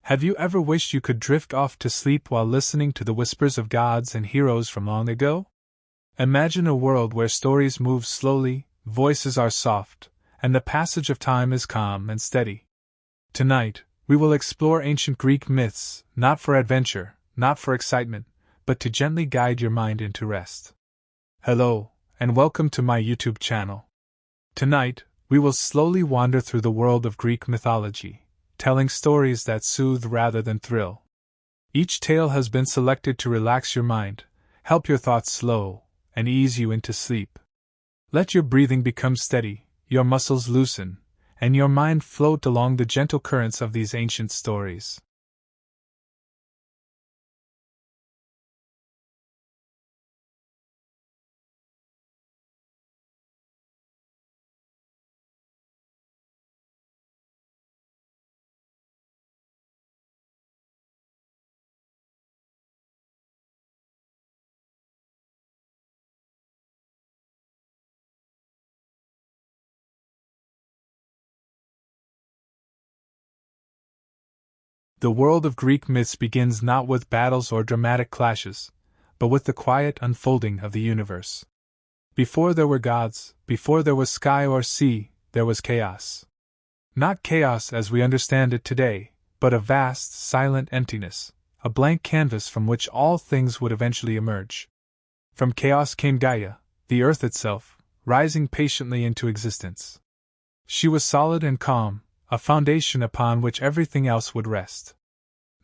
Have you ever wished you could drift off to sleep while listening to the whispers of gods and heroes from long ago? Imagine a world where stories move slowly, voices are soft, and the passage of time is calm and steady. Tonight, we will explore ancient Greek myths, not for adventure, not for excitement, but to gently guide your mind into rest. Hello, and welcome to my YouTube channel. Tonight, we will slowly wander through the world of Greek mythology, telling stories that soothe rather than thrill. Each tale has been selected to relax your mind, help your thoughts slow, and ease you into sleep. Let your breathing become steady, your muscles loosen, and your mind float along the gentle currents of these ancient stories. The world of Greek myths begins not with battles or dramatic clashes, but with the quiet unfolding of the universe. Before there were gods, before there was sky or sea, there was chaos. Not chaos as we understand it today, but a vast, silent emptiness, a blank canvas from which all things would eventually emerge. From chaos came Gaia, the earth itself, rising patiently into existence. She was solid and calm, a foundation upon which everything else would rest.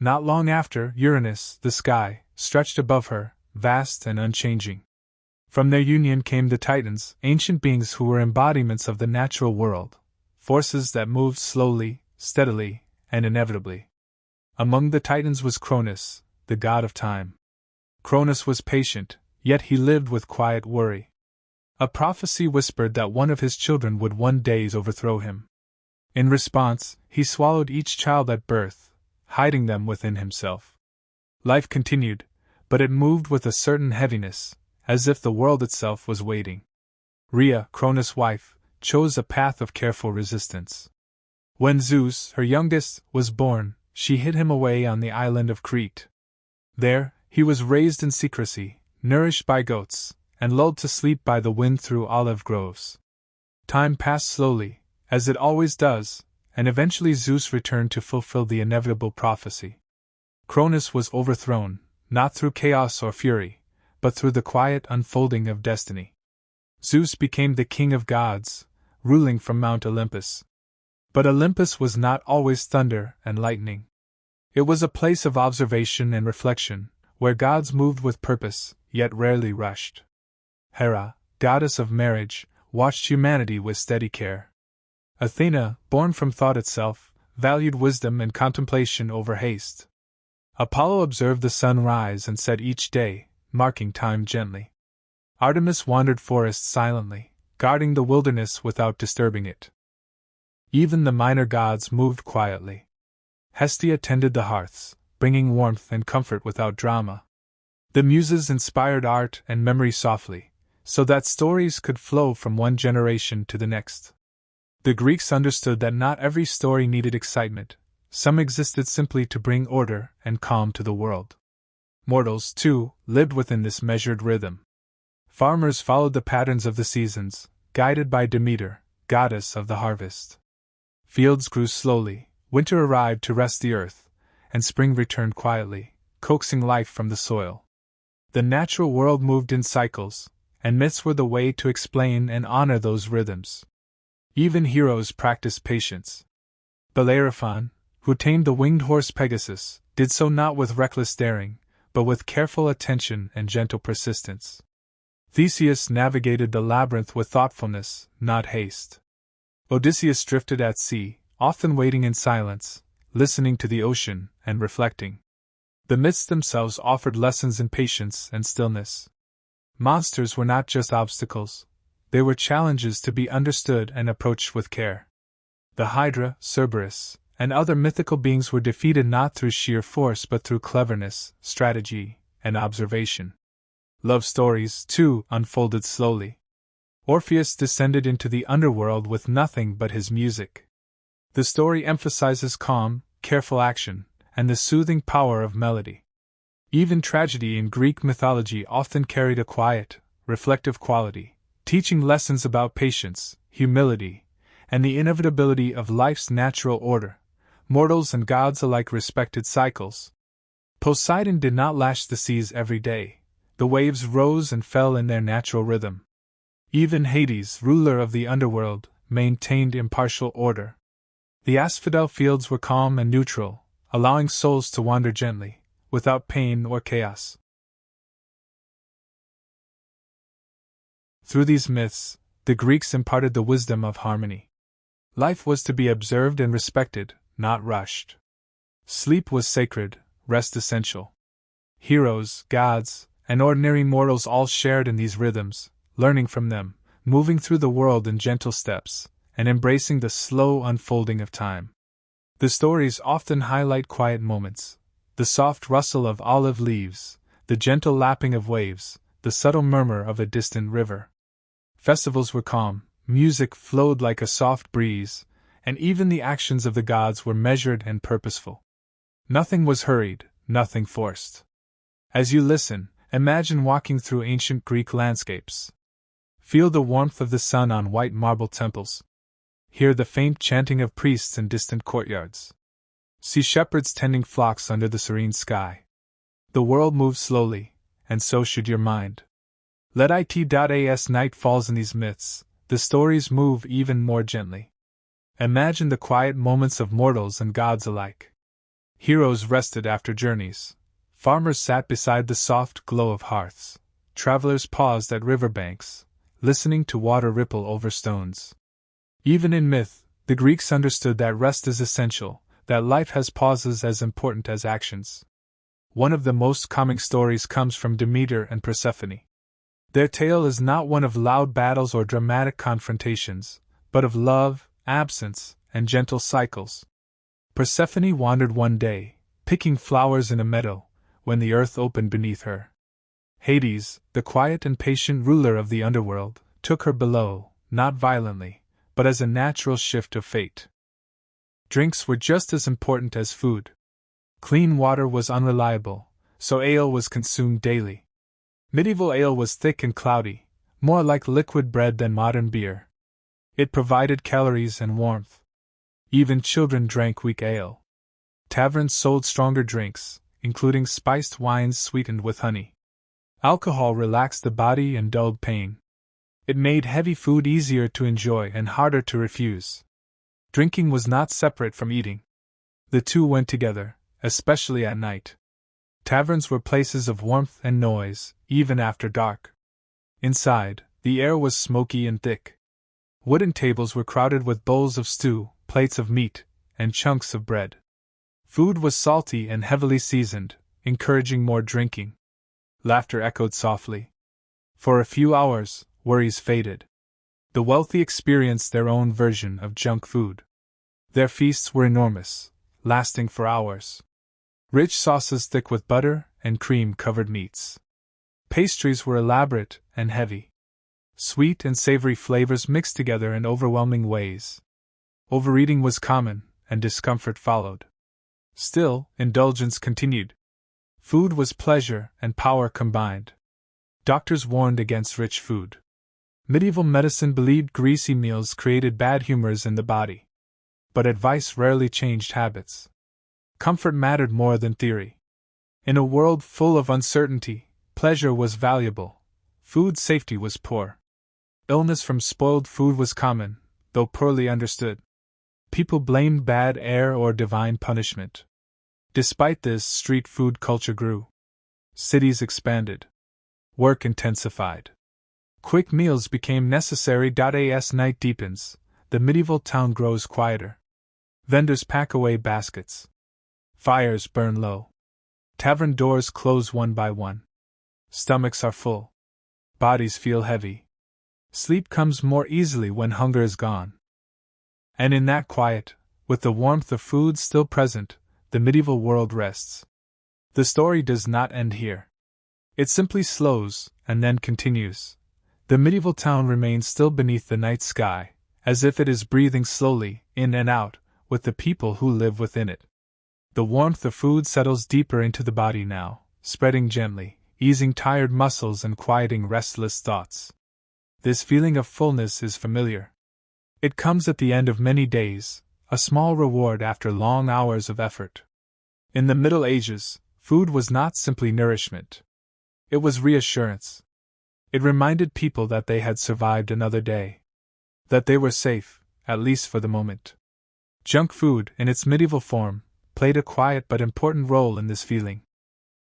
Not long after, Uranus, the sky, stretched above her, vast and unchanging. From their union came the Titans, ancient beings who were embodiments of the natural world, forces that moved slowly, steadily, and inevitably. Among the Titans was Cronus, the god of time. Cronus was patient, yet he lived with quiet worry. A prophecy whispered that one of his children would one day overthrow him. In response, he swallowed each child at birth, hiding them within himself. Life continued, but it moved with a certain heaviness, as if the world itself was waiting. Rhea, Cronus' wife, chose a path of careful resistance. When Zeus, her youngest, was born, she hid him away on the island of Crete. There, he was raised in secrecy, nourished by goats, and lulled to sleep by the wind through olive groves. Time passed slowly, as it always does, and eventually Zeus returned to fulfill the inevitable prophecy. Cronus was overthrown, not through chaos or fury, but through the quiet unfolding of destiny. Zeus became the king of gods, ruling from Mount Olympus. But Olympus was not always thunder and lightning. It was a place of observation and reflection, where gods moved with purpose, yet rarely rushed. Hera, goddess of marriage, watched humanity with steady care. Athena, born from thought itself, valued wisdom and contemplation over haste. Apollo observed the sun rise and set each day, marking time gently. Artemis wandered forests silently, guarding the wilderness without disturbing it. Even the minor gods moved quietly. Hestia tended the hearths, bringing warmth and comfort without drama. The Muses inspired art and memory softly, so that stories could flow from one generation to the next. The Greeks understood that not every story needed excitement, some existed simply to bring order and calm to the world. Mortals, too, lived within this measured rhythm. Farmers followed the patterns of the seasons, guided by Demeter, goddess of the harvest. Fields grew slowly, winter arrived to rest the earth, and spring returned quietly, coaxing life from the soil. The natural world moved in cycles, and myths were the way to explain and honor those rhythms. Even heroes practiced patience. Bellerophon, who tamed the winged horse Pegasus, did so not with reckless daring, but with careful attention and gentle persistence. Theseus navigated the labyrinth with thoughtfulness, not haste. Odysseus drifted at sea, often waiting in silence, listening to the ocean and reflecting. The myths themselves offered lessons in patience and stillness. Monsters were not just obstacles. They were challenges to be understood and approached with care. The Hydra, Cerberus, and other mythical beings were defeated not through sheer force but through cleverness, strategy, and observation. Love stories, too, unfolded slowly. Orpheus descended into the underworld with nothing but his music. The story emphasizes calm, careful action, and the soothing power of melody. Even tragedy in Greek mythology often carried a quiet, reflective quality, teaching lessons about patience, humility, and the inevitability of life's natural order. Mortals and gods alike respected cycles. Poseidon did not lash the seas every day. The waves rose and fell in their natural rhythm. Even Hades, ruler of the underworld, maintained impartial order. The asphodel fields were calm and neutral, allowing souls to wander gently, without pain or chaos. Through these myths, the Greeks imparted the wisdom of harmony. Life was to be observed and respected, not rushed. Sleep was sacred, rest essential. Heroes, gods, and ordinary mortals all shared in these rhythms, learning from them, moving through the world in gentle steps, and embracing the slow unfolding of time. The stories often highlight quiet moments: the soft rustle of olive leaves, the gentle lapping of waves, the subtle murmur of a distant river. Festivals were calm, music flowed like a soft breeze, and even the actions of the gods were measured and purposeful. Nothing was hurried, nothing forced. As you listen, imagine walking through ancient Greek landscapes. Feel the warmth of the sun on white marble temples. Hear the faint chanting of priests in distant courtyards. See shepherds tending flocks under the serene sky. The world moves slowly, and so should your mind. Let it.as night falls in these myths, the stories move even more gently. Imagine the quiet moments of mortals and gods alike. Heroes rested after journeys. Farmers sat beside the soft glow of hearths. Travelers paused at riverbanks, listening to water ripple over stones. Even in myth, the Greeks understood that rest is essential, that life has pauses as important as actions. One of the most common stories comes from Demeter and Persephone. Their tale is not one of loud battles or dramatic confrontations, but of love, absence, and gentle cycles. Persephone wandered one day, picking flowers in a meadow, when the earth opened beneath her. Hades, the quiet and patient ruler of the underworld, took her below, not violently, but as a natural shift of fate. Drinks were just as important as food. Clean water was unreliable, so ale was consumed daily. Medieval ale was thick and cloudy, more like liquid bread than modern beer. It provided calories and warmth. Even children drank weak ale. Taverns sold stronger drinks, including spiced wines sweetened with honey. Alcohol relaxed the body and dulled pain. It made heavy food easier to enjoy and harder to refuse. Drinking was not separate from eating. The two went together, especially at night. Taverns were places of warmth and noise, even after dark. Inside, the air was smoky and thick. Wooden tables were crowded with bowls of stew, plates of meat, and chunks of bread. Food was salty and heavily seasoned, encouraging more drinking. Laughter echoed softly. For a few hours, worries faded. The wealthy experienced their own version of junk food. Their feasts were enormous, lasting for hours. Rich sauces thick with butter and cream covered meats. Pastries were elaborate and heavy. Sweet and savory flavors mixed together in overwhelming ways. Overeating was common, and discomfort followed. Still, indulgence continued. Food was pleasure and power combined. Doctors warned against rich food. Medieval medicine believed greasy meals created bad humors in the body. But advice rarely changed habits. Comfort mattered more than theory. In a world full of uncertainty, pleasure was valuable. Food safety was poor. Illness from spoiled food was common, though poorly understood. People blamed bad air or divine punishment. Despite this, street food culture grew. Cities expanded. Work intensified. Quick meals became necessary. As night deepens, the medieval town grows quieter. Vendors pack away baskets. Fires burn low. Tavern doors close one by one. Stomachs are full. Bodies feel heavy. Sleep comes more easily when hunger is gone. And in that quiet, with the warmth of food still present, the medieval world rests. The story does not end here. It simply slows, and then continues. The medieval town remains still beneath the night sky, as if it is breathing slowly, in and out, with the people who live within it. The warmth of food settles deeper into the body now, spreading gently, easing tired muscles and quieting restless thoughts. This feeling of fullness is familiar. It comes at the end of many days, a small reward after long hours of effort. In the Middle Ages, food was not simply nourishment. It was reassurance. It reminded people that they had survived another day. That they were safe, at least for the moment. Junk food, in its medieval form, played a quiet but important role in this feeling.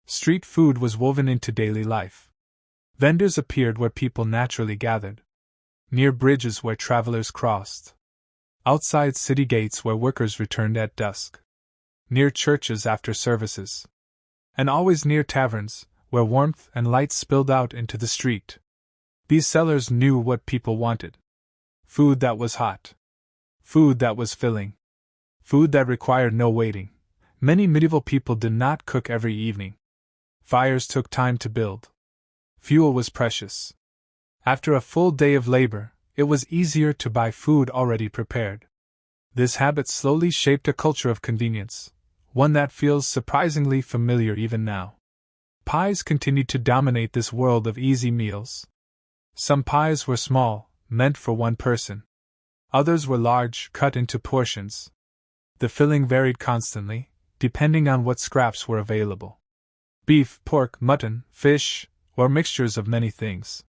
Street food was woven into daily life. Vendors appeared where people naturally gathered. Near bridges where travelers crossed. Outside city gates where workers returned at dusk. Near churches after services. And always near taverns, where warmth and light spilled out into the street. These sellers knew what people wanted. Food that was hot. Food that was filling. Food that required no waiting. Many medieval people did not cook every evening. Fires took time to build. Fuel was precious. After a full day of labor, it was easier to buy food already prepared. This habit slowly shaped a culture of convenience, one that feels surprisingly familiar even now. Pies continued to dominate this world of easy meals. Some pies were small, meant for one person. Others were large, cut into portions. The filling varied constantly, depending on what scraps were available. Beef, pork, mutton, fish, or mixtures of many things.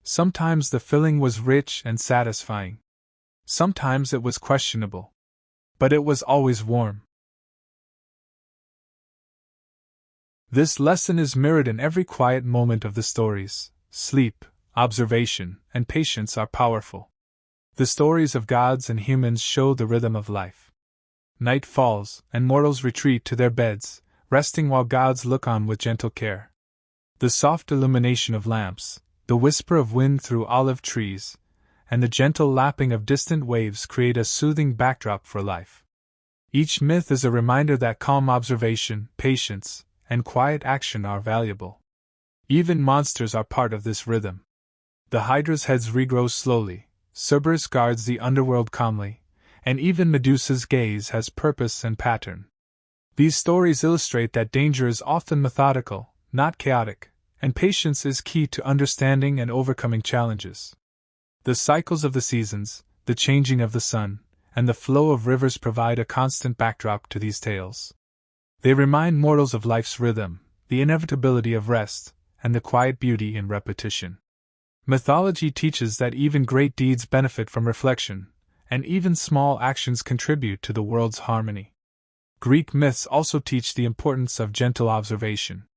Sometimes the filling was rich and satisfying. Sometimes it was questionable. But it was always warm. This lesson is mirrored in every quiet moment of the stories. Sleep, observation, and patience are powerful. The stories of gods and humans show the rhythm of life. Night falls, and mortals retreat to their beds, resting while gods look on with gentle care. The soft illumination of lamps, the whisper of wind through olive trees, and the gentle lapping of distant waves create a soothing backdrop for life. Each myth is a reminder that calm observation, patience, and quiet action are valuable. Even monsters are part of this rhythm. The Hydra's heads regrow slowly, Cerberus guards the underworld calmly, and even Medusa's gaze has purpose and pattern. These stories illustrate that danger is often methodical, not chaotic, and patience is key to understanding and overcoming challenges. The cycles of the seasons, the changing of the sun, and the flow of rivers provide a constant backdrop to these tales. They remind mortals of life's rhythm, the inevitability of rest, and the quiet beauty in repetition. Mythology teaches that even great deeds benefit from reflection, and even small actions contribute to the world's harmony. Greek myths also teach the importance of gentle observation.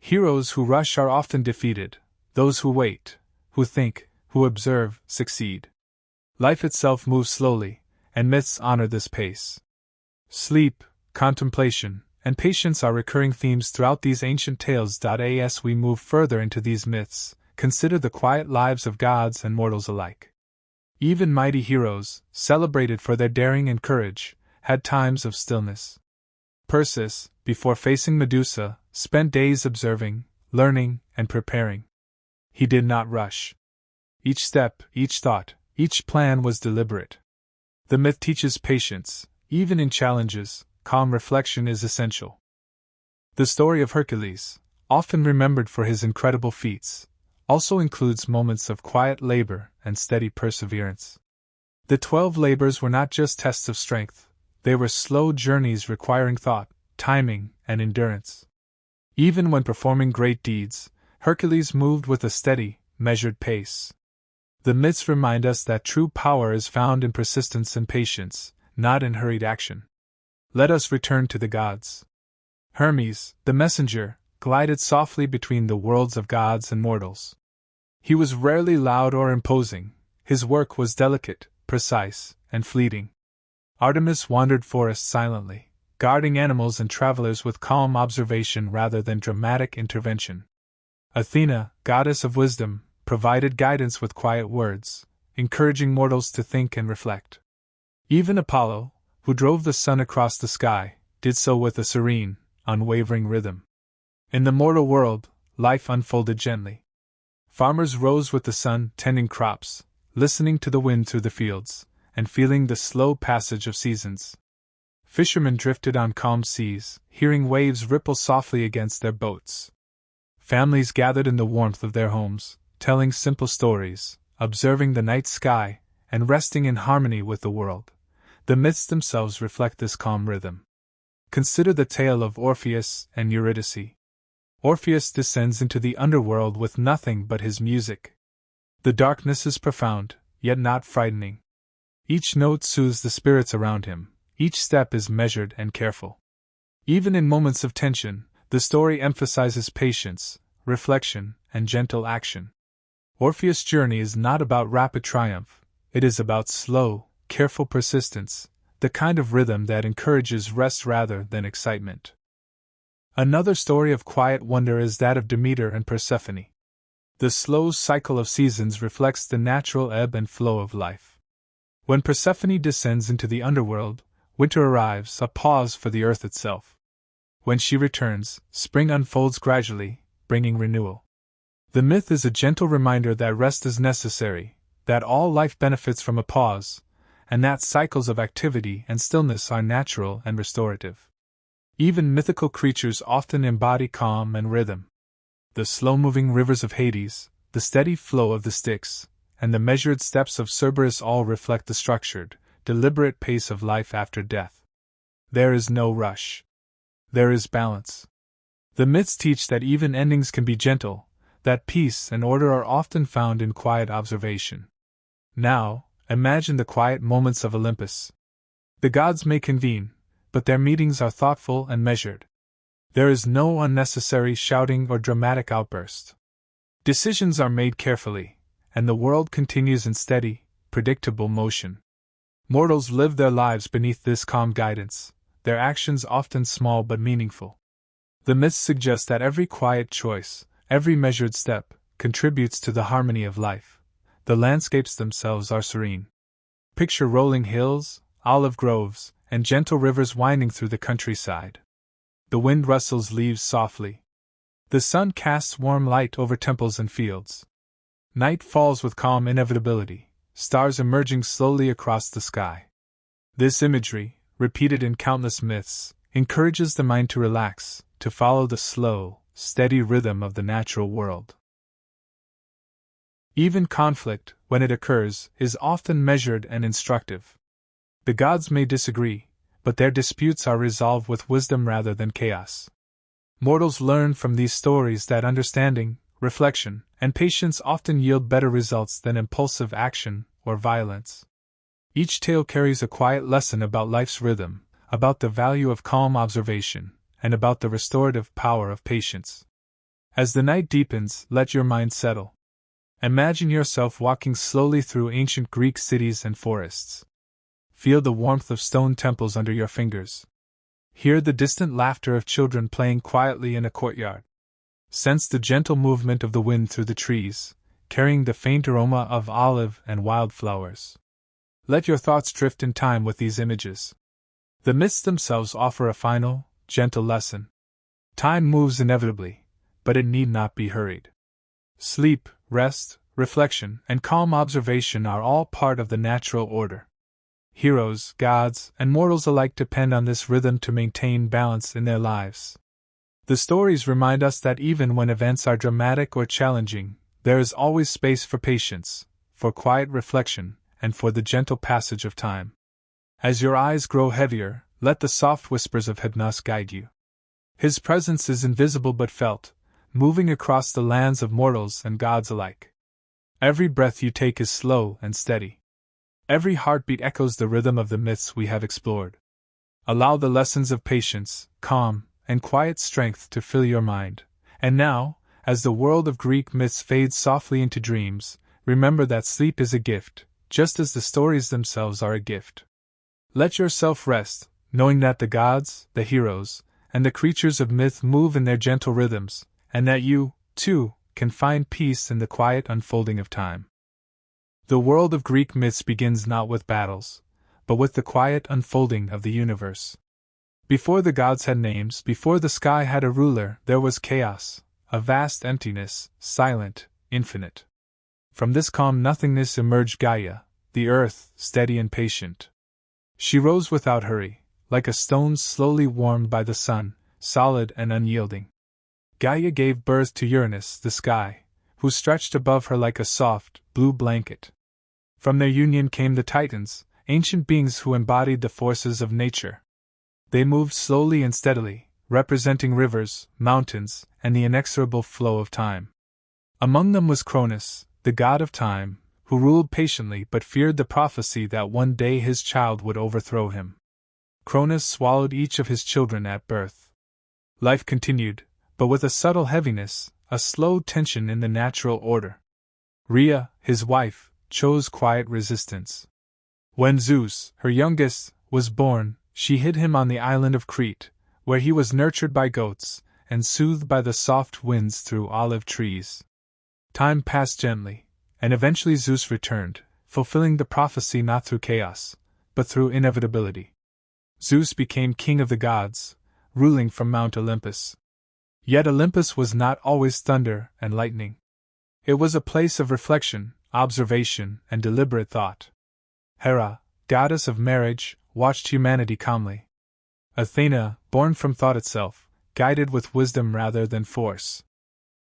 Heroes who rush are often defeated, those who wait, who think, who observe, succeed. Life itself moves slowly, and myths honor this pace. Sleep, contemplation, and patience are recurring themes throughout these ancient tales. As we move further into these myths, consider the quiet lives of gods and mortals alike. Even mighty heroes, celebrated for their daring and courage, had times of stillness. Perseus, before facing Medusa, spent days observing, learning, and preparing. He did not rush. Each step, each thought, each plan was deliberate. The myth teaches patience. Even in challenges, calm reflection is essential. The story of Hercules, often remembered for his incredible feats, also includes moments of quiet labor and steady perseverance. The 12 labors were not just tests of strength, they were slow journeys requiring thought, timing, and endurance. Even when performing great deeds, Hercules moved with a steady, measured pace. The myths remind us that true power is found in persistence and patience, not in hurried action. Let us return to the gods. Hermes, the messenger, glided softly between the worlds of gods and mortals. He was rarely loud or imposing, his work was delicate, precise, and fleeting. Artemis wandered forests silently, guarding animals and travelers with calm observation rather than dramatic intervention. Athena, goddess of wisdom, provided guidance with quiet words, encouraging mortals to think and reflect. Even Apollo, who drove the sun across the sky, did so with a serene, unwavering rhythm. In the mortal world, life unfolded gently. Farmers rose with the sun, tending crops, listening to the wind through the fields, and feeling the slow passage of seasons. Fishermen drifted on calm seas, hearing waves ripple softly against their boats. Families gathered in the warmth of their homes, telling simple stories, observing the night sky, and resting in harmony with the world. The myths themselves reflect this calm rhythm. Consider the tale of Orpheus and Eurydice. Orpheus descends into the underworld with nothing but his music. The darkness is profound, yet not frightening. Each note soothes the spirits around him, each step is measured and careful. Even in moments of tension, the story emphasizes patience, reflection, and gentle action. Orpheus' journey is not about rapid triumph, it is about slow, careful persistence, the kind of rhythm that encourages rest rather than excitement. Another story of quiet wonder is that of Demeter and Persephone. The slow cycle of seasons reflects the natural ebb and flow of life. When Persephone descends into the underworld, winter arrives, a pause for the earth itself. When she returns, spring unfolds gradually, bringing renewal. The myth is a gentle reminder that rest is necessary, that all life benefits from a pause, and that cycles of activity and stillness are natural and restorative. Even mythical creatures often embody calm and rhythm. The slow-moving rivers of Hades, the steady flow of the Styx, and the measured steps of Cerberus all reflect the structured, deliberate pace of life after death. There is no rush. There is balance. The myths teach that even endings can be gentle, that peace and order are often found in quiet observation. Now, imagine the quiet moments of Olympus. The gods may convene, but their meetings are thoughtful and measured. There is no unnecessary shouting or dramatic outburst. Decisions are made carefully, and the world continues in steady, predictable motion. Mortals live their lives beneath this calm guidance, their actions often small but meaningful. The myths suggest that every quiet choice, every measured step, contributes to the harmony of life. The landscapes themselves are serene. Picture rolling hills, olive groves, and gentle rivers winding through the countryside. The wind rustles leaves softly. The sun casts warm light over temples and fields. Night falls with calm inevitability, stars emerging slowly across the sky. This imagery, repeated in countless myths, encourages the mind to relax, to follow the slow, steady rhythm of the natural world. Even conflict, when it occurs, is often measured and instructive. The gods may disagree, but their disputes are resolved with wisdom rather than chaos. Mortals learn from these stories that understanding, reflection, and patience often yield better results than impulsive action or violence. Each tale carries a quiet lesson about life's rhythm, about the value of calm observation, and about the restorative power of patience. As the night deepens, let your mind settle. Imagine yourself walking slowly through ancient Greek cities and forests. Feel the warmth of stone temples under your fingers. Hear the distant laughter of children playing quietly in a courtyard. Sense the gentle movement of the wind through the trees, carrying the faint aroma of olive and wildflowers. Let your thoughts drift in time with these images. The myths themselves offer a final, gentle lesson. Time moves inevitably, but it need not be hurried. Sleep, rest, reflection, and calm observation are all part of the natural order. Heroes, gods, and mortals alike depend on this rhythm to maintain balance in their lives. The stories remind us that even when events are dramatic or challenging, there is always space for patience, for quiet reflection, and for the gentle passage of time. As your eyes grow heavier, let the soft whispers of Hypnos guide you. His presence is invisible but felt, moving across the lands of mortals and gods alike. Every breath you take is slow and steady. Every heartbeat echoes the rhythm of the myths we have explored. Allow the lessons of patience, calm, and quiet strength to fill your mind. And now, as the world of Greek myths fades softly into dreams, remember that sleep is a gift, just as the stories themselves are a gift. Let yourself rest, knowing that the gods, the heroes, and the creatures of myth move in their gentle rhythms, and that you, too, can find peace in the quiet unfolding of time. The world of Greek myths begins not with battles, but with the quiet unfolding of the universe. Before the gods had names, before the sky had a ruler, there was chaos, a vast emptiness, silent, infinite. From this calm nothingness emerged Gaia, the earth, steady and patient. She rose without hurry, like a stone slowly warmed by the sun, solid and unyielding. Gaia gave birth to Uranus, the sky, who stretched above her like a soft, blue blanket. From their union came the Titans, ancient beings who embodied the forces of nature. They moved slowly and steadily, representing rivers, mountains, and the inexorable flow of time. Among them was Cronus, the god of time, who ruled patiently but feared the prophecy that one day his child would overthrow him. Cronus swallowed each of his children at birth. Life continued, but with a subtle heaviness, a slow tension in the natural order. Rhea, his wife, chose quiet resistance. When Zeus, her youngest, was born, she hid him on the island of Crete, where he was nurtured by goats and soothed by the soft winds through olive trees. Time passed gently, and eventually Zeus returned, fulfilling the prophecy not through chaos, but through inevitability. Zeus became king of the gods, ruling from Mount Olympus. Yet Olympus was not always thunder and lightning. It was a place of reflection, observation, and deliberate thought. Hera, goddess of marriage, watched humanity calmly. Athena, born from thought itself, guided with wisdom rather than force.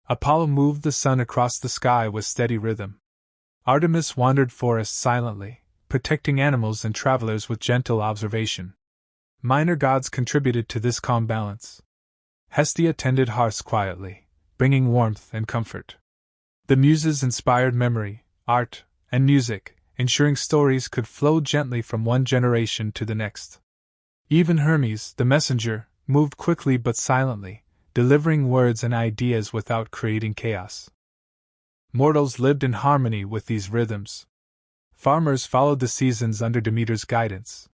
Apollo moved the sun across the sky with steady rhythm. Artemis wandered forests silently, protecting animals and travelers with gentle observation. Minor gods contributed to this calm balance. Hestia tended hearths quietly, bringing warmth and comfort. The Muses inspired memory, art, and music, ensuring stories could flow gently from one generation to the next. Even Hermes, the messenger, moved quickly but silently, delivering words and ideas without creating chaos. Mortals lived in harmony with these rhythms. Farmers followed the seasons under Demeter's guidance.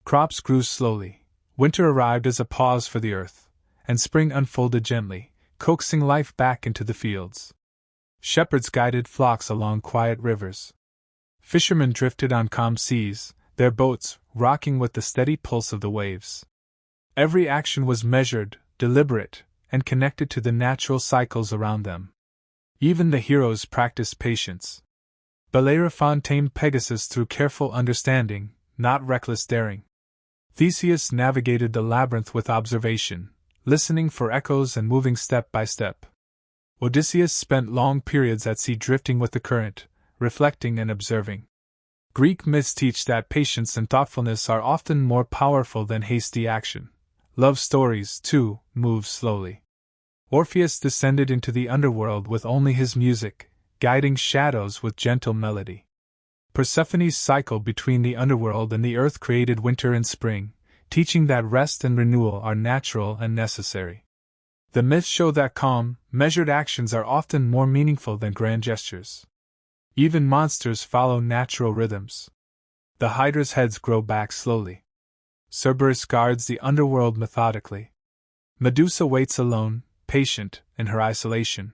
Crops grew slowly, winter arrived as a pause for the earth, and spring unfolded gently, coaxing life back into the fields. Shepherds guided flocks along quiet rivers. Fishermen drifted on calm seas, their boats rocking with the steady pulse of the waves. Every action was measured, deliberate, and connected to the natural cycles around them. Even the heroes practiced patience. Bellerophon tamed Pegasus through careful understanding, not reckless daring. Theseus navigated the labyrinth with observation, listening for echoes and moving step by step. Odysseus spent long periods at sea drifting with the current, reflecting and observing. Greek myths teach that patience and thoughtfulness are often more powerful than hasty action. Love stories, too, move slowly. Orpheus descended into the underworld with only his music, guiding shadows with gentle melody. Persephone's cycle between the underworld and the earth created winter and spring, teaching that rest and renewal are natural and necessary. The myths show that calm, measured actions are often more meaningful than grand gestures. Even monsters follow natural rhythms. The Hydra's heads grow back slowly. Cerberus guards the underworld methodically. Medusa waits alone, patient, in her isolation.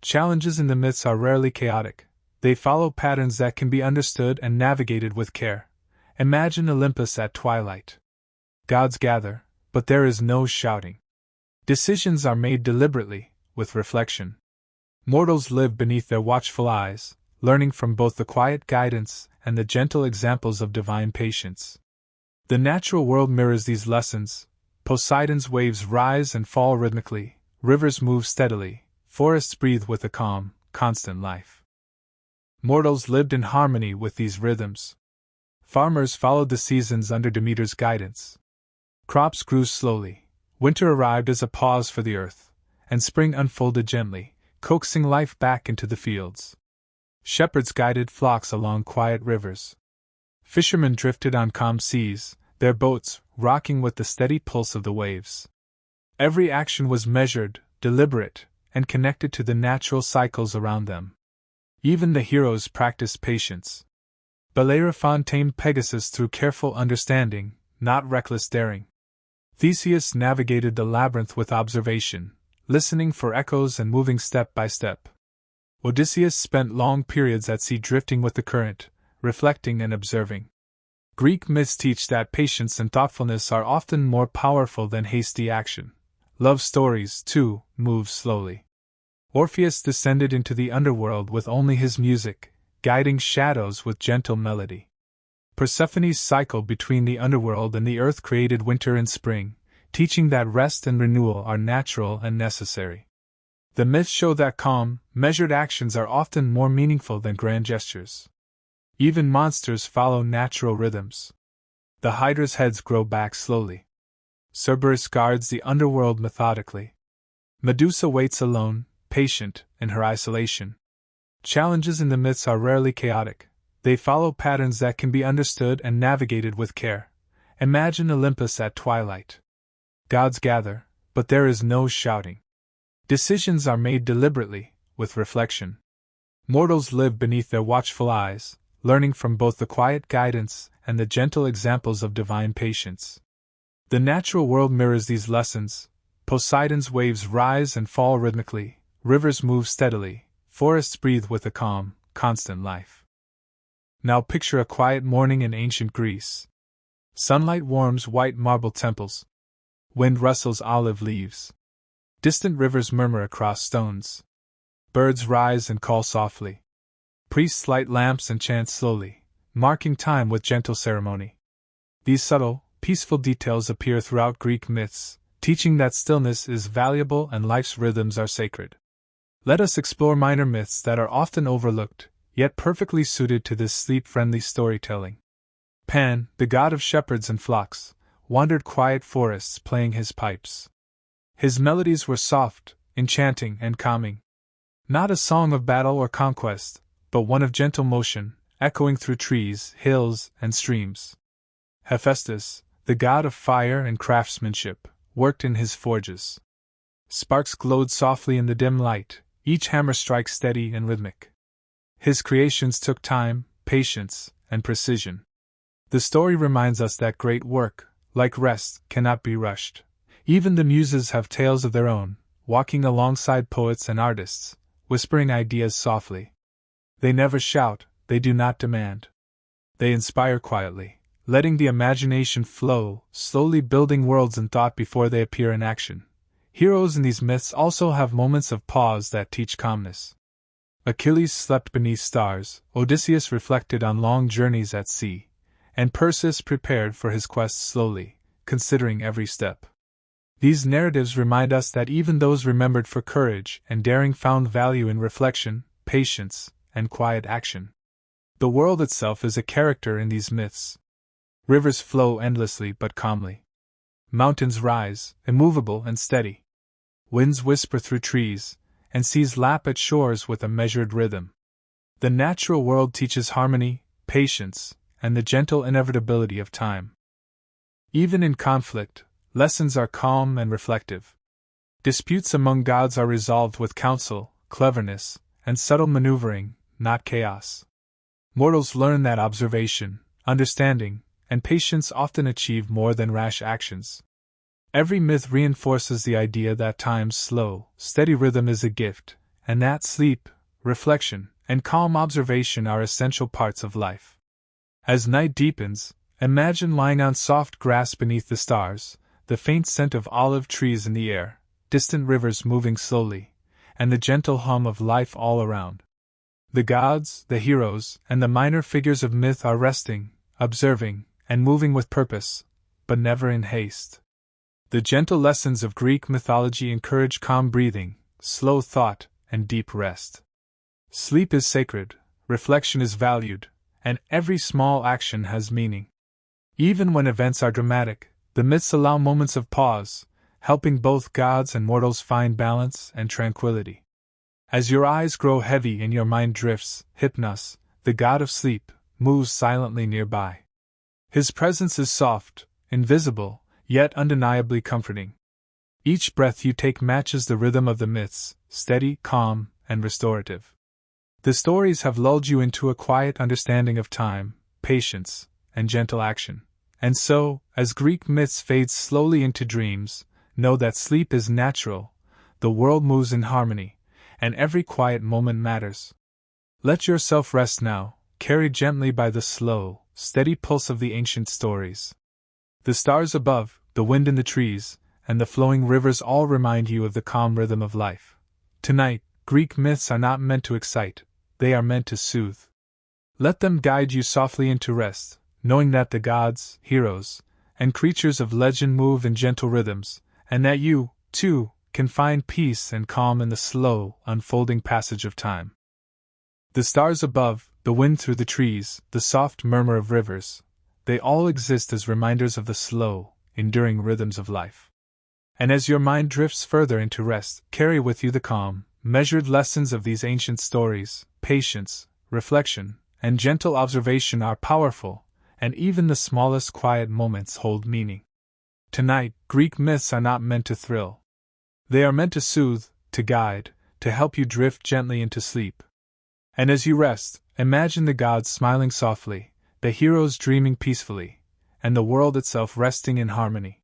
Challenges in the myths are rarely chaotic. They follow patterns that can be understood and navigated with care. Imagine Olympus at twilight. Gods gather, but there is no shouting. Decisions are made deliberately, with reflection. Mortals live beneath their watchful eyes, learning from both the quiet guidance and the gentle examples of divine patience. The natural world mirrors these lessons. Poseidon's waves rise and fall rhythmically, rivers move steadily, forests breathe with a calm, constant life. Mortals lived in harmony with these rhythms. Farmers followed the seasons under Demeter's guidance. Crops grew slowly, winter arrived as a pause for the earth, and spring unfolded gently, coaxing life back into the fields. Shepherds guided flocks along quiet rivers. Fishermen drifted on calm seas, their boats rocking with the steady pulse of the waves. Every action was measured, deliberate, and connected to the natural cycles around them. Even the heroes practiced patience. Bellerophon tamed Pegasus through careful understanding, not reckless daring. Theseus navigated the labyrinth with observation, listening for echoes and moving step by step. Odysseus spent long periods at sea drifting with the current, reflecting and observing. Greek myths teach that patience and thoughtfulness are often more powerful than hasty action. Love stories, too, move slowly. Orpheus descended into the underworld with only his music, guiding shadows with gentle melody. Persephone's cycle between the underworld and the earth created winter and spring, teaching that rest and renewal are natural and necessary. The myths show that calm, measured actions are often more meaningful than grand gestures. Even monsters follow natural rhythms. The Hydra's heads grow back slowly. Cerberus guards the underworld methodically. Medusa waits alone, patient, in her isolation. Challenges in the myths are rarely chaotic. They follow patterns that can be understood and navigated with care. Imagine Olympus at twilight. Gods gather, but there is no shouting. Decisions are made deliberately, with reflection. Mortals live beneath their watchful eyes, learning from both the quiet guidance and the gentle examples of divine patience. The natural world mirrors these lessons. Poseidon's waves rise and fall rhythmically, rivers move steadily, forests breathe with a calm, constant life. Now picture a quiet morning in ancient Greece. Sunlight warms white marble temples. Wind rustles olive leaves. Distant rivers murmur across stones. Birds rise and call softly. Priests light lamps and chant slowly, marking time with gentle ceremony. These subtle, peaceful details appear throughout Greek myths, teaching that stillness is valuable and life's rhythms are sacred. Let us explore minor myths that are often overlooked, yet perfectly suited to this sleep-friendly storytelling. Pan, the god of shepherds and flocks, wandered quiet forests playing his pipes. His melodies were soft, enchanting, and calming. Not a song of battle or conquest, but one of gentle motion, echoing through trees, hills, and streams. Hephaestus, the god of fire and craftsmanship, worked in his forges. Sparks glowed softly in the dim light, each hammer strike steady and rhythmic. His creations took time, patience, and precision. The story reminds us that great work, like rest, cannot be rushed. Even the muses have tales of their own, walking alongside poets and artists, whispering ideas softly. They never shout, they do not demand. They inspire quietly, letting the imagination flow, slowly building worlds in thought before they appear in action. Heroes in these myths also have moments of pause that teach calmness. Achilles slept beneath stars, Odysseus reflected on long journeys at sea, and Perseus prepared for his quest slowly, considering every step. These narratives remind us that even those remembered for courage and daring found value in reflection, patience, and quiet action. The world itself is a character in these myths. Rivers flow endlessly but calmly. Mountains rise, immovable and steady. Winds whisper through trees, and seas lap at shores with a measured rhythm. The natural world teaches harmony, patience, and the gentle inevitability of time. Even in conflict, lessons are calm and reflective. Disputes among gods are resolved with counsel, cleverness, and subtle maneuvering, not chaos. Mortals learn that observation, understanding, and patience often achieve more than rash actions. Every myth reinforces the idea that time's slow, steady rhythm is a gift, and that sleep, reflection, and calm observation are essential parts of life. As night deepens, imagine lying on soft grass beneath the stars, the faint scent of olive trees in the air, distant rivers moving slowly, and the gentle hum of life all around. The gods, the heroes, and the minor figures of myth are resting, observing, and moving with purpose, but never in haste. The gentle lessons of Greek mythology encourage calm breathing, slow thought, and deep rest. Sleep is sacred, reflection is valued, and every small action has meaning. Even when events are dramatic, the myths allow moments of pause, helping both gods and mortals find balance and tranquility. As your eyes grow heavy and your mind drifts, Hypnos, the god of sleep, moves silently nearby. His presence is soft, invisible, yet undeniably comforting. Each breath you take matches the rhythm of the myths, steady, calm, and restorative. The stories have lulled you into a quiet understanding of time, patience, and gentle action. And so, as Greek myths fade slowly into dreams, know that sleep is natural, the world moves in harmony, and every quiet moment matters. Let yourself rest now, carried gently by the slow, steady pulse of the ancient stories. The stars above, the wind in the trees, and the flowing rivers all remind you of the calm rhythm of life. Tonight, Greek myths are not meant to excite, they are meant to soothe. Let them guide you softly into rest, knowing that the gods, heroes, and creatures of legend move in gentle rhythms, and that you, too, can find peace and calm in the slow, unfolding passage of time. The stars above, the wind through the trees, the soft murmur of rivers, they all exist as reminders of the slow, enduring rhythms of life. And as your mind drifts further into rest, carry with you the calm, measured lessons of these ancient stories. Patience, reflection, and gentle observation are powerful, and even the smallest quiet moments hold meaning. Tonight, Greek myths are not meant to thrill. They are meant to soothe, to guide, to help you drift gently into sleep. And as you rest, imagine the gods smiling softly, the heroes dreaming peacefully, and the world itself resting in harmony.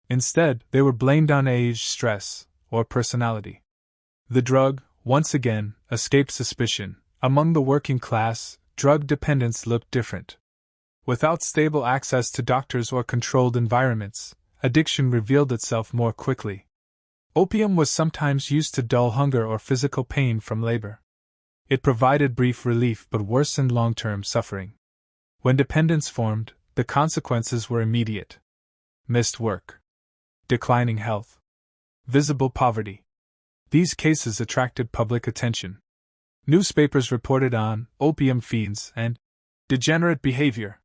Instead, they were blamed on age, stress, or personality. The drug, once again, escaped suspicion. Among the working class, drug dependence looked different. Without stable access to doctors or controlled environments, addiction revealed itself more quickly. Opium was sometimes used to dull hunger or physical pain from labor. It provided brief relief but worsened long-term suffering. When dependence formed, the consequences were immediate. Missed work, declining health, visible poverty. These cases attracted public attention. Newspapers reported on opium fiends and degenerate behavior.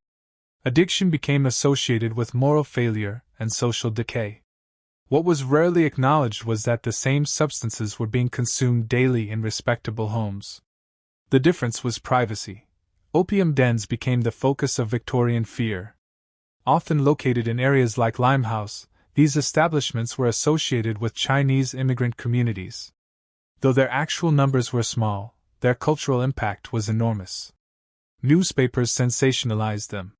Addiction became associated with moral failure and social decay. What was rarely acknowledged was that the same substances were being consumed daily in respectable homes. The difference was privacy. Opium dens became the focus of Victorian fear. Often located in areas like Limehouse, these establishments were associated with Chinese immigrant communities. Though their actual numbers were small, their cultural impact was enormous. Newspapers sensationalized them.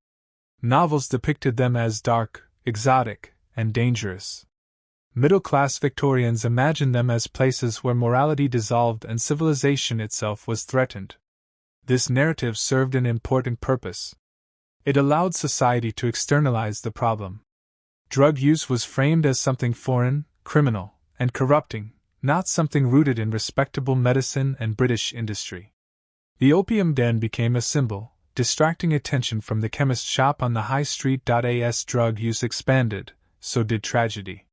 Novels depicted them as dark, exotic, and dangerous. Middle-class Victorians imagined them as places where morality dissolved and civilization itself was threatened. This narrative served an important purpose. It allowed society to externalize the problem. Drug use was framed as something foreign, criminal, and corrupting, not something rooted in respectable medicine and British industry. The opium den became a symbol, distracting attention from the chemist shop on the high street. As drug use expanded, so did tragedy.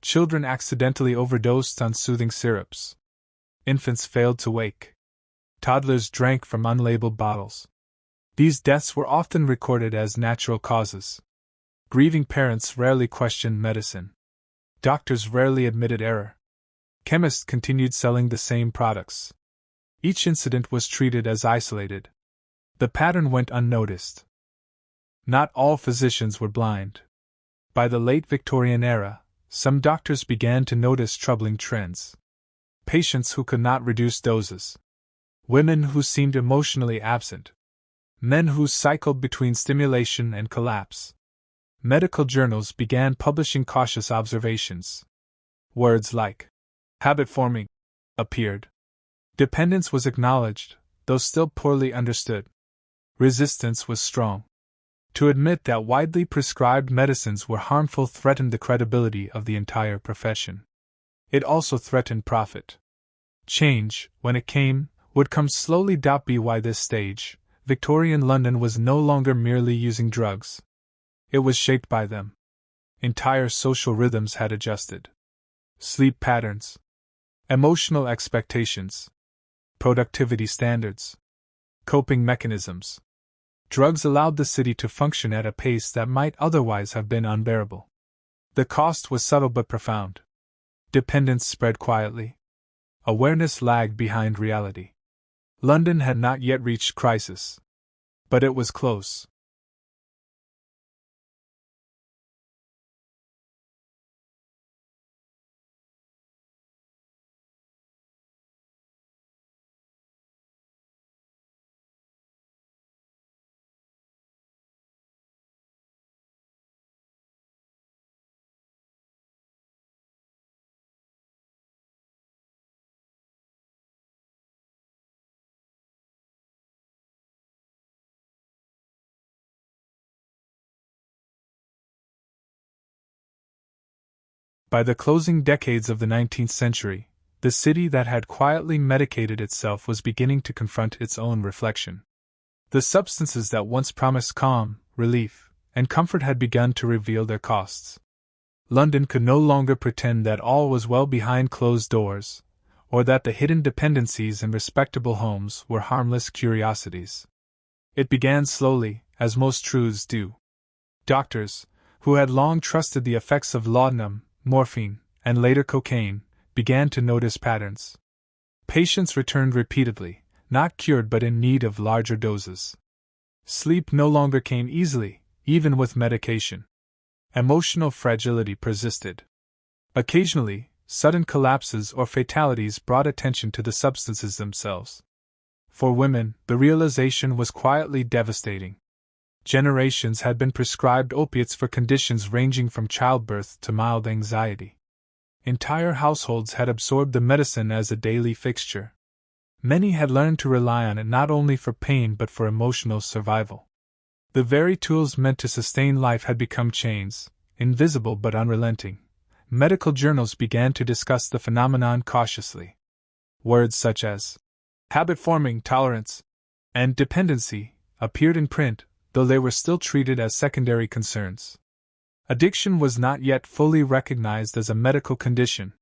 Children accidentally overdosed on soothing syrups. Infants failed to wake. Toddlers drank from unlabeled bottles. These deaths were often recorded as natural causes. Grieving parents rarely questioned medicine. Doctors rarely admitted error. Chemists continued selling the same products. Each incident was treated as isolated. The pattern went unnoticed. Not all physicians were blind. By the late Victorian era, some doctors began to notice troubling trends. Patients who could not reduce doses. Women who seemed emotionally absent. Men who cycled between stimulation and collapse. Medical journals began publishing cautious observations. Words like habit forming appeared. Dependence was acknowledged, though still poorly understood. Resistance was strong. To admit that widely prescribed medicines were harmful threatened the credibility of the entire profession. It also threatened profit. Change, when it came, would come slowly. By this stage, Victorian London was no longer merely using drugs. It was shaped by them. Entire social rhythms had adjusted. Sleep patterns, emotional expectations, productivity standards, coping mechanisms. Drugs allowed the city to function at a pace that might otherwise have been unbearable. The cost was subtle but profound. Dependence spread quietly. Awareness lagged behind reality. London had not yet reached crisis. But it was close. By the closing decades of the 19th century, the city that had quietly medicated itself was beginning to confront its own reflection. The substances that once promised calm, relief, and comfort had begun to reveal their costs. London could no longer pretend that all was well behind closed doors, or that the hidden dependencies in respectable homes were harmless curiosities. It began slowly, as most truths do. Doctors, who had long trusted the effects of laudanum, morphine, and later cocaine, began to notice patterns. Patients returned repeatedly, not cured but in need of larger doses. Sleep no longer came easily, even with medication. Emotional fragility persisted. Occasionally, sudden collapses or fatalities brought attention to the substances themselves. For women, the realization was quietly devastating. Generations had been prescribed opiates for conditions ranging from childbirth to mild anxiety. Entire households had absorbed the medicine as a daily fixture. Many had learned to rely on it not only for pain but for emotional survival. The very tools meant to sustain life had become chains, invisible but unrelenting. Medical journals began to discuss the phenomenon cautiously. Words such as habit-forming tolerance and dependency appeared in print, though they were still treated as secondary concerns. Addiction was not yet fully recognized as a medical condition.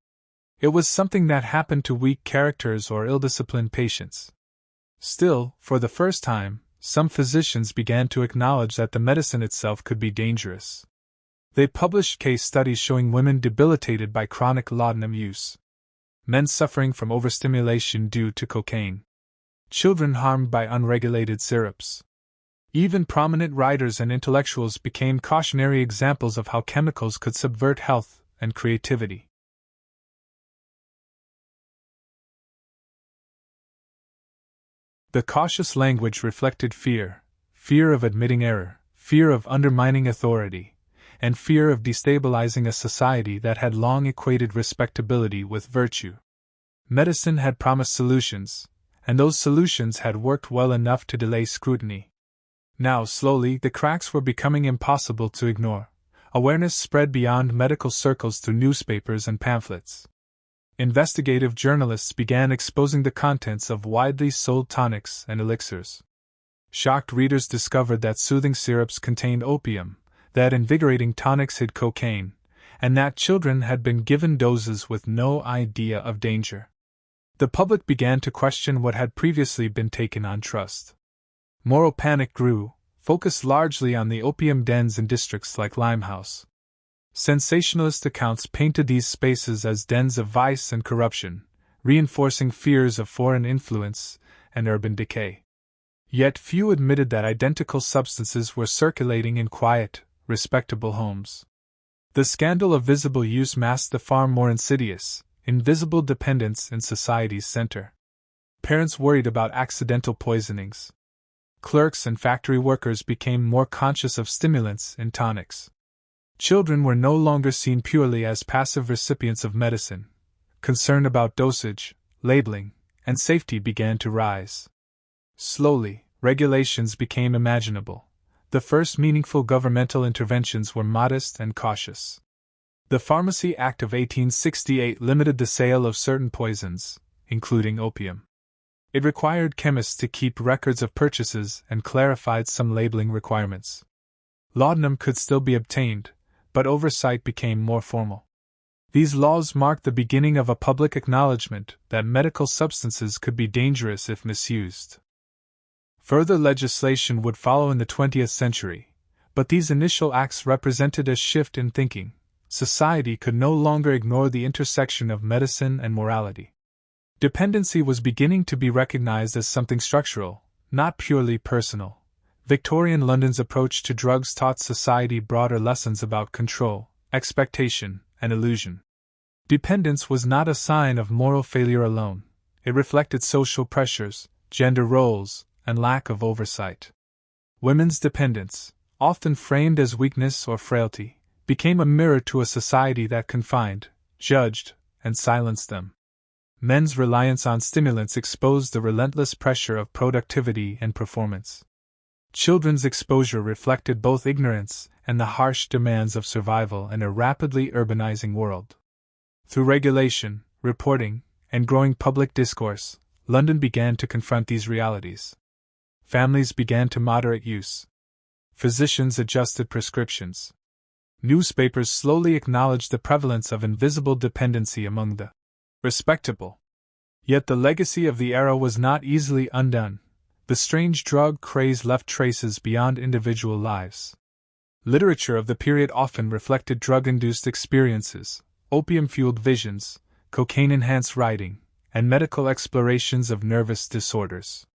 It was something that happened to weak characters or ill-disciplined patients. Still, for the first time, some physicians began to acknowledge that the medicine itself could be dangerous. They published case studies showing women debilitated by chronic laudanum use, men suffering from overstimulation due to cocaine, children harmed by unregulated syrups. Even prominent writers and intellectuals became cautionary examples of how chemicals could subvert health and creativity. The cautious language reflected fear of admitting error, fear of undermining authority, and fear of destabilizing a society that had long equated respectability with virtue. Medicine had promised solutions, and those solutions had worked well enough to delay scrutiny. Now, slowly, the cracks were becoming impossible to ignore. Awareness spread beyond medical circles through newspapers and pamphlets. Investigative journalists began exposing the contents of widely sold tonics and elixirs. Shocked readers discovered that soothing syrups contained opium, that invigorating tonics hid cocaine, and that children had been given doses with no idea of danger. The public began to question what had previously been taken on trust. Moral panic grew, focused largely on the opium dens in districts like Limehouse. Sensationalist accounts painted these spaces as dens of vice and corruption, reinforcing fears of foreign influence and urban decay. Yet few admitted that identical substances were circulating in quiet, respectable homes. The scandal of visible use masked the far more insidious, invisible dependence in society's center. Parents worried about accidental poisonings. Clerks and factory workers became more conscious of stimulants in tonics. Children were no longer seen purely as passive recipients of medicine. Concern about dosage, labeling, and safety began to rise. Slowly, regulations became imaginable. The first meaningful governmental interventions were modest and cautious. The Pharmacy Act of 1868 limited the sale of certain poisons, including opium. It required chemists to keep records of purchases and clarified some labeling requirements. Laudanum could still be obtained, but oversight became more formal. These laws marked the beginning of a public acknowledgement that medical substances could be dangerous if misused. Further legislation would follow in the 20th century, but these initial acts represented a shift in thinking. Society could no longer ignore the intersection of medicine and morality. Dependency was beginning to be recognized as something structural, not purely personal. Victorian London's approach to drugs taught society broader lessons about control, expectation, and illusion. Dependence was not a sign of moral failure alone. It reflected social pressures, gender roles, and lack of oversight. Women's dependence, often framed as weakness or frailty, became a mirror to a society that confined, judged, and silenced them. Men's reliance on stimulants exposed the relentless pressure of productivity and performance. Children's exposure reflected both ignorance and the harsh demands of survival in a rapidly urbanizing world. Through regulation, reporting, and growing public discourse, London began to confront these realities. Families began to moderate use. Physicians adjusted prescriptions. Newspapers slowly acknowledged the prevalence of invisible dependency among the respectable. Yet the legacy of the era was not easily undone. The strange drug craze left traces beyond individual lives. Literature of the period often reflected drug-induced experiences, opium-fueled visions, cocaine-enhanced writing, and medical explorations of nervous disorders.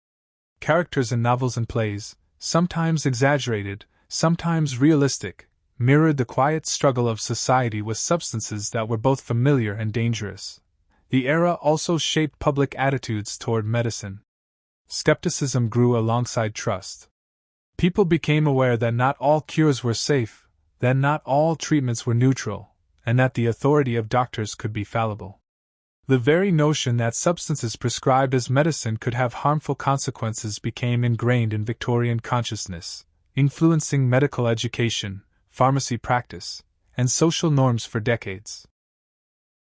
Characters in novels and plays, sometimes exaggerated, sometimes realistic, mirrored the quiet struggle of society with substances that were both familiar and dangerous. The era also shaped public attitudes toward medicine. Skepticism grew alongside trust. People became aware that not all cures were safe, that not all treatments were neutral, and that the authority of doctors could be fallible. The very notion that substances prescribed as medicine could have harmful consequences became ingrained in Victorian consciousness, influencing medical education, pharmacy practice, and social norms for decades.